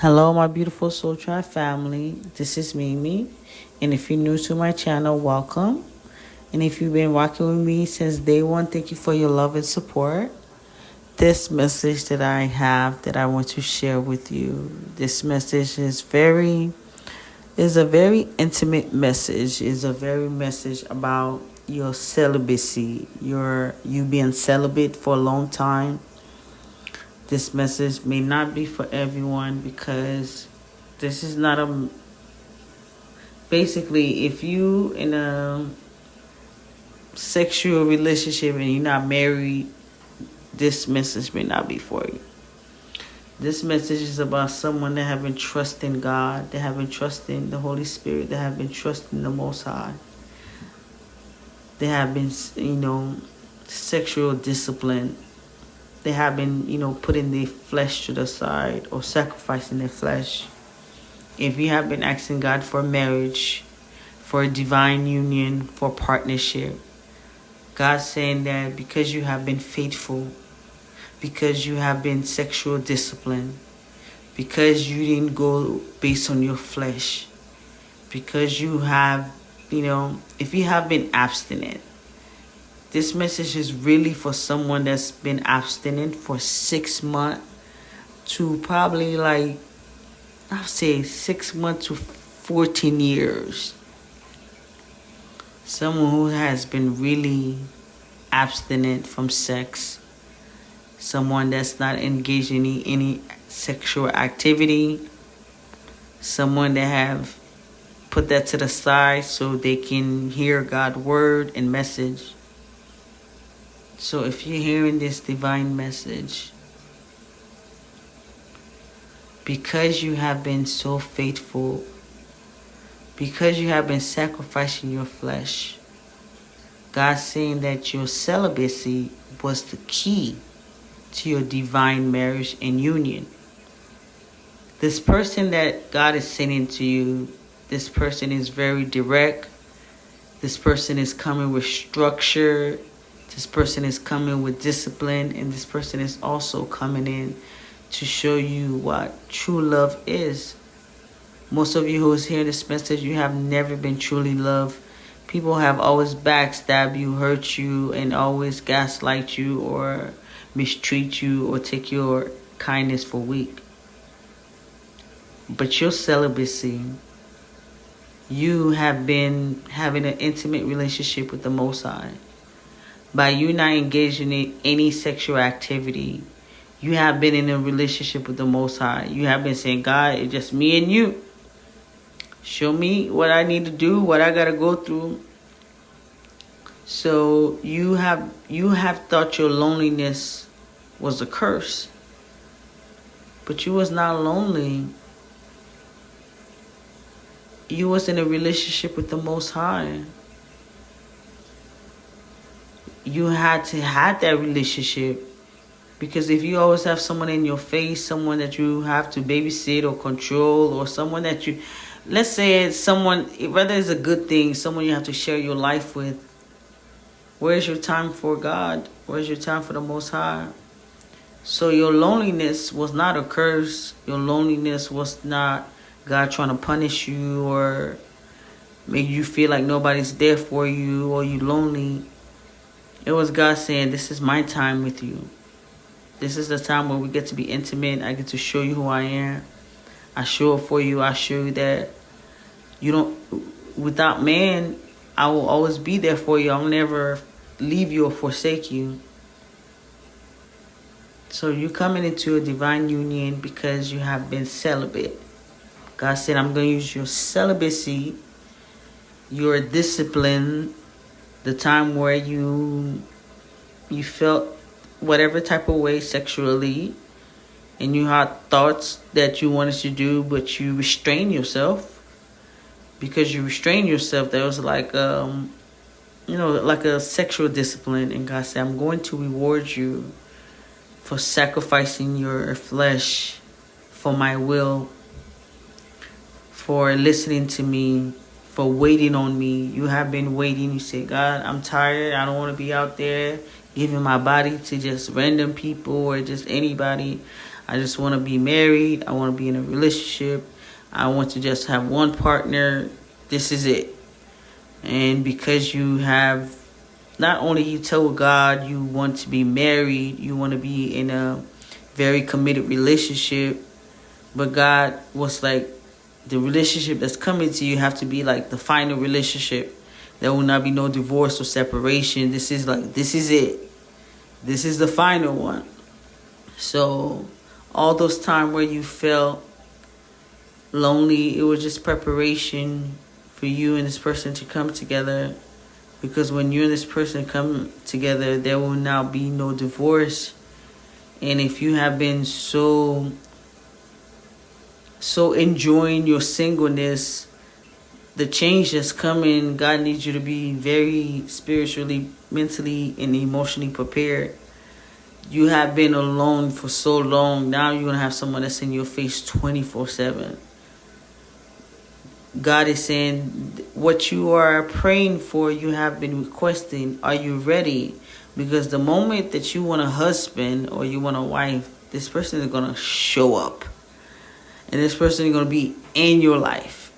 Hello, my beautiful Soul Tribe family. This is Mimi. And if you're new to my channel, welcome. And if you've been rocking with me since day one, thank you for your love and support. This message that I have that I want to share with you, this message is a very intimate message. Is a very message about your celibacy, you being celibate for a long time. This message may not be for everyone because this is not a... Basically, if you in a sexual relationship and you're not married, this message may not be for you. This message is about someone that have been trusting God, that have been trusting the Holy Spirit, that have been trusting the Most High. They have been, sexual discipline. They have been, putting their flesh to the side or sacrificing their flesh. If you have been asking God for marriage, for a divine union, for partnership, God's saying that because you have been faithful, because you have been sexual discipline, because you didn't go based on your flesh, because you have, if you have been abstinent, this message is really for someone that's been abstinent for 6 months to probably I'll say 6 months to 14 years. Someone who has been really abstinent from sex. Someone that's not engaged in any sexual activity. Someone that have put that to the side so they can hear God's word and message. So if you're hearing this divine message, because you have been so faithful, because you have been sacrificing your flesh, God's saying that your celibacy was the key to your divine marriage and union. This person that God is sending to you, this person is very direct. This person is coming with structure. This person is coming with discipline, and this person is also coming in to show you what true love is. Most of you who is hearing this message, you have never been truly loved. People have always backstabbed you, hurt you, and always gaslight you or mistreat you or take your kindness for weak. But your celibacy, you have been having an intimate relationship with the Most High. By you not engaging in any sexual activity, you have been in a relationship with the Most High. You have been saying, God, it's just me and you. Show me what I need to do, what I got to go through. So you have thought your loneliness was a curse. But you was not lonely. You was in a relationship with the Most High. You had to have that relationship, because if you always have someone in your face, someone that you have to babysit or control, or someone that you, let's say it's someone, whether it's a good thing, someone you have to share your life with, where's your time for God? Where's your time for the Most High? So your loneliness was not a curse. Your loneliness was not God trying to punish you or make you feel like nobody's there for you or you lonely. It was God saying, this is my time with you. This is the time where we get to be intimate. I get to show you who I am. I show up for you. I show you that without man, I will always be there for you. I'll never leave you or forsake you. So you're coming into a divine union because you have been celibate. God said, I'm going to use your celibacy, your discipline, the time where you felt whatever type of way sexually, and you had thoughts that you wanted to do, but you restrained yourself. Because you restrained yourself, there was like a sexual discipline. And God said, I'm going to reward you for sacrificing your flesh for my will, for listening to me, for waiting on me. You have been waiting. You say, God, I'm tired. I don't want to be out there giving my body to just random people or just anybody. I just want to be married. I want to be in a relationship. I want to just have one partner. This is it. And because you have, not only you told God you want to be married, you want to be in a very committed relationship, but God was like, the relationship that's coming to you have to be like the final relationship. There will not be no divorce or separation. This is it. This is the final one. So all those times where you felt lonely, it was just preparation for you and this person to come together. Because when you and this person come together, there will now be no divorce. And if you have been so enjoying your singleness, the change that's coming, God needs you to be very spiritually, mentally, and emotionally prepared. You have been alone for so long. Now you're going to have someone that's in your face 24/7. God is saying, what you are praying for, you have been requesting. Are you ready? Because the moment that you want a husband or you want a wife, this person is going to show up. And this person is going to be in your life.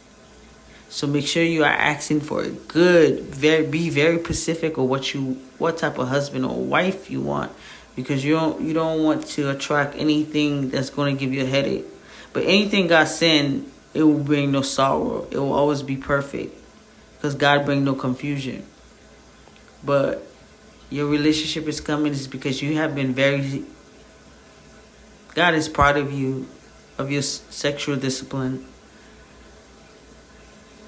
So make sure you are asking for a good, be very specific of what type of husband or wife you want. Because you don't want to attract anything that's going to give you a headache. But anything God sends, it will bring no sorrow. It will always be perfect. Because God brings no confusion. But your relationship is coming is because you have been God is proud of you, of your sexual discipline.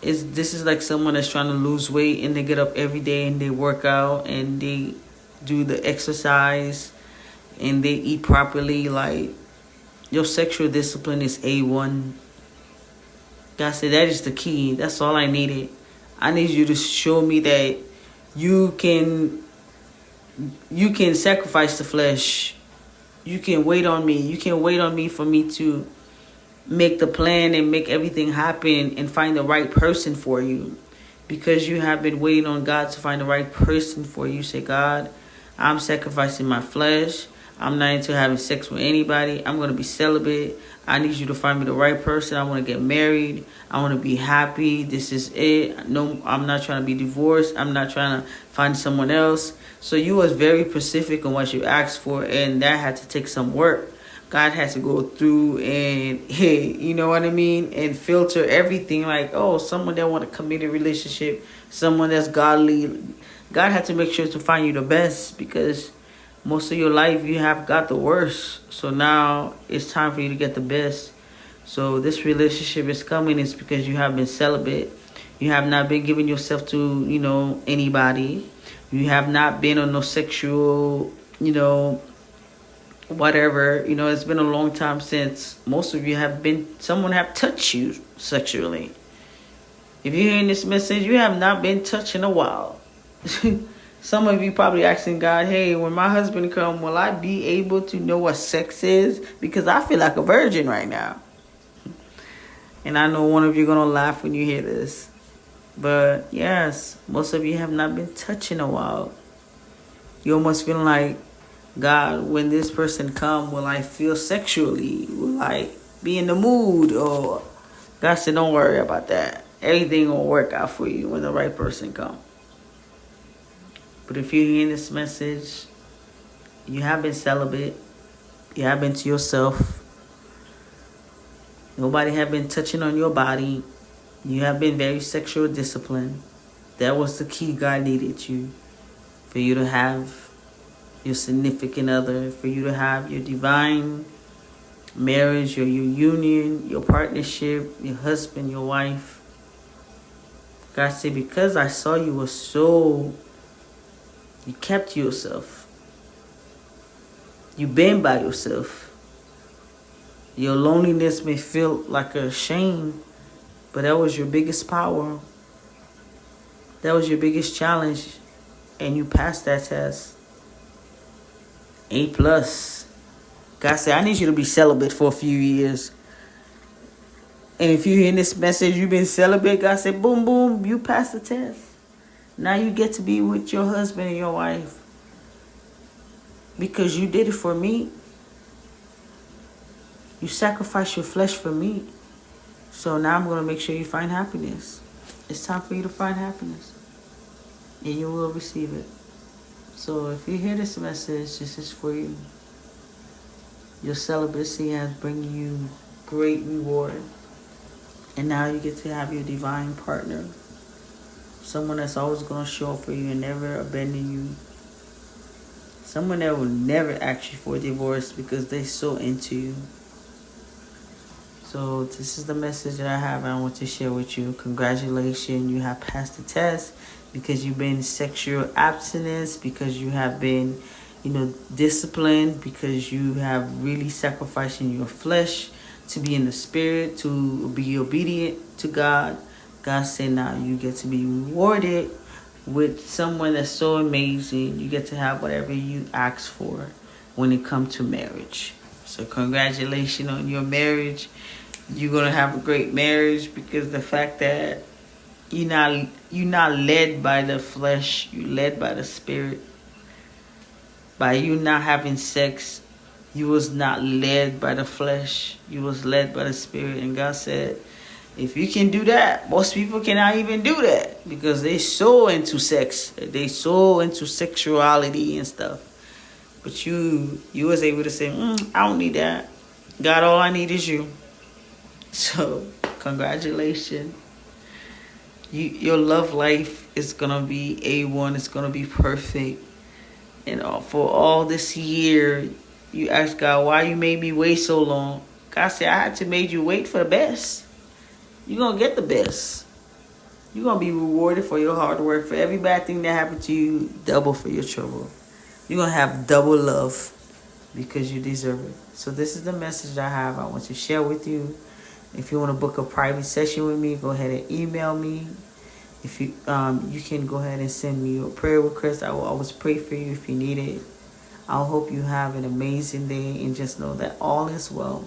This is like someone that's trying to lose weight and they get up every day and they work out and they do the exercise and they eat properly. Like, your sexual discipline is A1. God said that is the key. That's all I needed. I need you to show me that you can sacrifice the flesh. You can wait on me. You can wait on me for me to make the plan and make everything happen and find the right person for you. Because you have been waiting on God to find the right person for you. Say, God, I'm sacrificing my flesh. I'm not into having sex with anybody. I'm going to be celibate. I need you to find me the right person. I want to get married. I want to be happy. This is it. No, I'm not trying to be divorced. I'm not trying to find someone else. So you was very specific on what you asked for, and that had to take some work. God has to go through and, you know what I mean? And filter everything like, someone that want a committed relationship, someone that's godly. God had to make sure to find you the best because most of your life you have got the worst. So now it's time for you to get the best. So this relationship is coming. It's because you have been celibate. You have not been giving yourself to, anybody. You have not been on no sexual, whatever. It's been a long time since most of you someone have touched you sexually. If you're hearing this message, you have not been touched in a while. Some of you probably asking God, hey, when my husband come, will I be able to know what sex is? Because I feel like a virgin right now. And I know one of you are going to laugh when you hear this. But yes, most of you have not been touched in a while. You almost feel like, God, when this person come, will I feel sexually? Will I be in the mood? Or God said, don't worry about that. Everything will work out for you when the right person come. But if you're hearing this message, you have been celibate. You have been to yourself. Nobody have been touching on your body. You have been very sexual disciplined. That was the key God needed you. For you to have your significant other. For you to have your divine marriage, your union, your partnership, your husband, your wife. God said, because I saw you were you kept yourself. You've been by yourself. Your loneliness may feel like a shame, but that was your biggest power. That was your biggest challenge, and you passed that test. A+. God said, I need you to be celibate for a few years. And if you hear this message, you've been celibate, God said, boom, boom, you passed the test. Now you get to be with your husband and your wife. Because you did it for me. You sacrifice your flesh for me. So now I'm going to make sure you find happiness. It's time for you to find happiness. And you will receive it. So if you hear this message, this is for you. Your celibacy has brought you great reward. And now you get to have your divine partner. Someone that's always going to show up for you and never abandon you. Someone that will never ask you for a divorce because they're so into you. So this is the message that I have I want to share with you. Congratulations, you have passed the test because you've been sexual abstinence, because you have been, disciplined, because you have really sacrificing your flesh to be in the spirit, to be obedient to God. God said now you get to be rewarded with someone that's so amazing. You get to have whatever you ask for when it comes to marriage. So congratulations on your marriage. You're going to have a great marriage because the fact that you're not led by the flesh, you're led by the spirit. By you not having sex, you was not led by the flesh. You was led by the spirit. And God said, if you can do that, most people cannot even do that because they so into sex. They so into sexuality and stuff. But you was able to say, I don't need that. God, all I need is you. So, congratulations. Your love life is going to be A1. It's going to be perfect. And for all this year, you ask God, why you made me wait so long? God said, I had to make you wait for the best. You're going to get the best. You're going to be rewarded for your hard work. For every bad thing that happened to you, double for your trouble. You're going to have double love because you deserve it. So this is the message I have I want to share with you. If you want to book a private session with me, go ahead and email me. If you can go ahead and send me your prayer request. I will always pray for you if you need it. I hope you have an amazing day and just know that all is well.